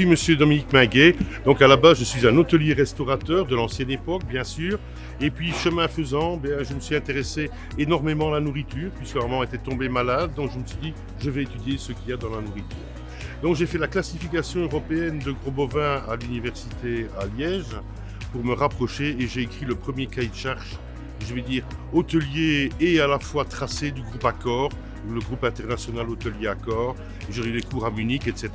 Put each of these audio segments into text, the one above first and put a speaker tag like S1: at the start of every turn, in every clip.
S1: suis Monsieur Dominique Minguet. Donc à la base, je suis un hôtelier restaurateur de l'ancienne époque, bien sûr. Et puis chemin faisant, je me suis intéressé énormément à la nourriture, puisque ma maman était tombée malade. Donc je me suis dit, je vais étudier ce qu'il y a dans la nourriture. Donc j'ai fait la classification européenne de gros bovins à l'université à Liège pour me rapprocher, et j'ai écrit le premier cahier de charge, je vais dire hôtelier et à la fois tracé du groupe Accor, le groupe international hôtelier Accor. J'ai eu des cours à Munich, etc.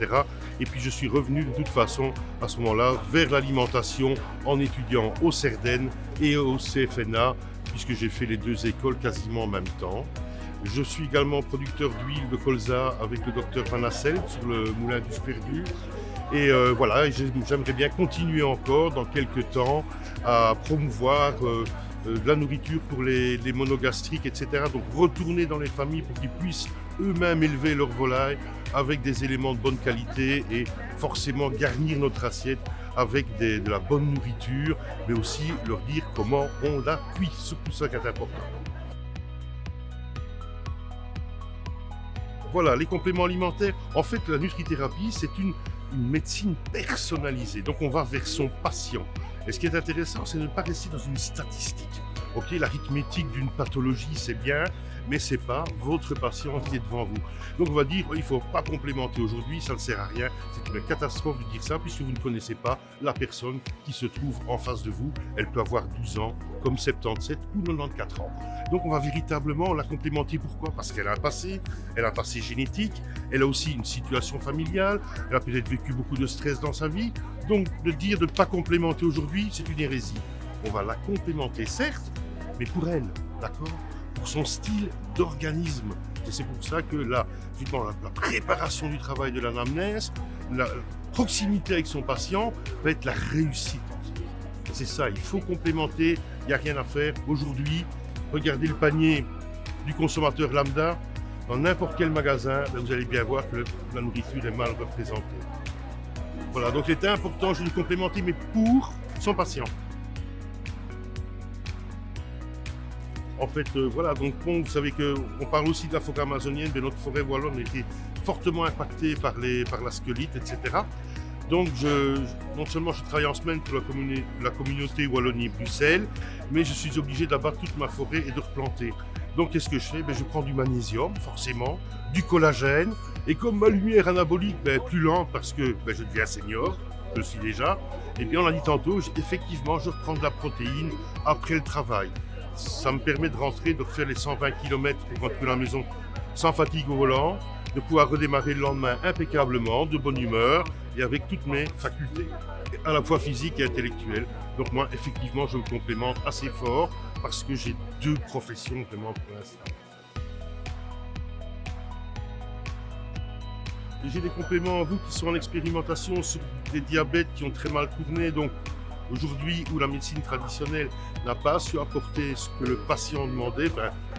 S1: Et puis je suis revenu de toute façon à ce moment-là vers l'alimentation en étudiant au CERDEN et au CFNA, puisque j'ai fait les deux écoles quasiment en même temps. Je suis également producteur d'huile de colza avec le docteur Van Asselt sur le moulin du Sperdu. Et voilà, j'aimerais bien continuer encore dans quelques temps à promouvoir de la nourriture pour les monogastriques, etc. Donc retourner dans les familles pour qu'ils puissent eux-mêmes élever leurs volailles avec des éléments de bonne qualité et forcément garnir notre assiette avec de la bonne nourriture, mais aussi leur dire comment on la cuit, surtout ça qui est important. Voilà, les compléments alimentaires. En fait, la nutrithérapie, c'est une médecine personnalisée. Donc, on va vers son patient. Et ce qui est intéressant, c'est de ne pas rester dans une statistique. Ok, l'arithmétique d'une pathologie, c'est bien, mais c'est pas votre patient qui est devant vous. Donc, on va dire, il ne faut pas complémenter aujourd'hui, ça ne sert à rien. C'est une catastrophe de dire ça, puisque vous ne connaissez pas la personne qui se trouve en face de vous. Elle peut avoir 12 ans, comme 77 ou 94 ans. Donc, on va véritablement la complémenter. Pourquoi? Parce qu'elle a un passé génétique, elle a aussi une situation familiale, elle a peut-être vécu beaucoup de stress dans sa vie. Donc, de dire de ne pas complémenter aujourd'hui, c'est une hérésie. On va la complémenter, certes, mais pour elle, d'accord? Pour son style d'organisme. Et c'est pour ça que la préparation du travail de l'anamnèse, la proximité avec son patient va être la réussite. C'est ça, il faut complémenter, il n'y a rien à faire. Aujourd'hui, regardez le panier du consommateur lambda, dans n'importe quel magasin, vous allez bien voir que la nourriture est mal représentée. Voilà, donc c'était important, je vais le complémenter, mais pour son patient. En fait, voilà, donc vous savez qu'on parle aussi de la forêt amazonienne, mais notre forêt wallonne a été fortement impactée par la scolyte, etc. Donc, non seulement je travaille en semaine pour la communauté Wallonie-Bruxelles, mais je suis obligé d'abattre toute ma forêt et de replanter. Donc, qu'est-ce que je fais? Je prends du magnésium, forcément, du collagène, et comme ma lumière anabolique est plus lente parce que je deviens senior, je le suis déjà, et bien on l'a dit tantôt, effectivement, je reprends de la protéine après le travail. Ça me permet de rentrer, de refaire les 120 km pour rentrer à la maison sans fatigue au volant, de pouvoir redémarrer le lendemain impeccablement, de bonne humeur et avec toutes mes facultés, à la fois physiques et intellectuelles. Donc moi, effectivement, je me complémente assez fort parce que j'ai deux professions vraiment pour l'instant. J'ai des compléments à vous qui sont en expérimentation sur des diabètes qui ont très mal tourné. Donc aujourd'hui, où la médecine traditionnelle n'a pas su apporter ce que le patient demandait,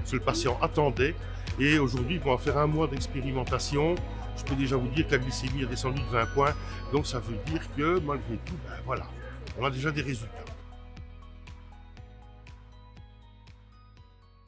S1: ce que le patient attendait. Et aujourd'hui, on va faire 1 mois d'expérimentation. Je peux déjà vous dire que la glycémie est descendue de 20 points. Donc ça veut dire que malgré tout, voilà, on a déjà des résultats.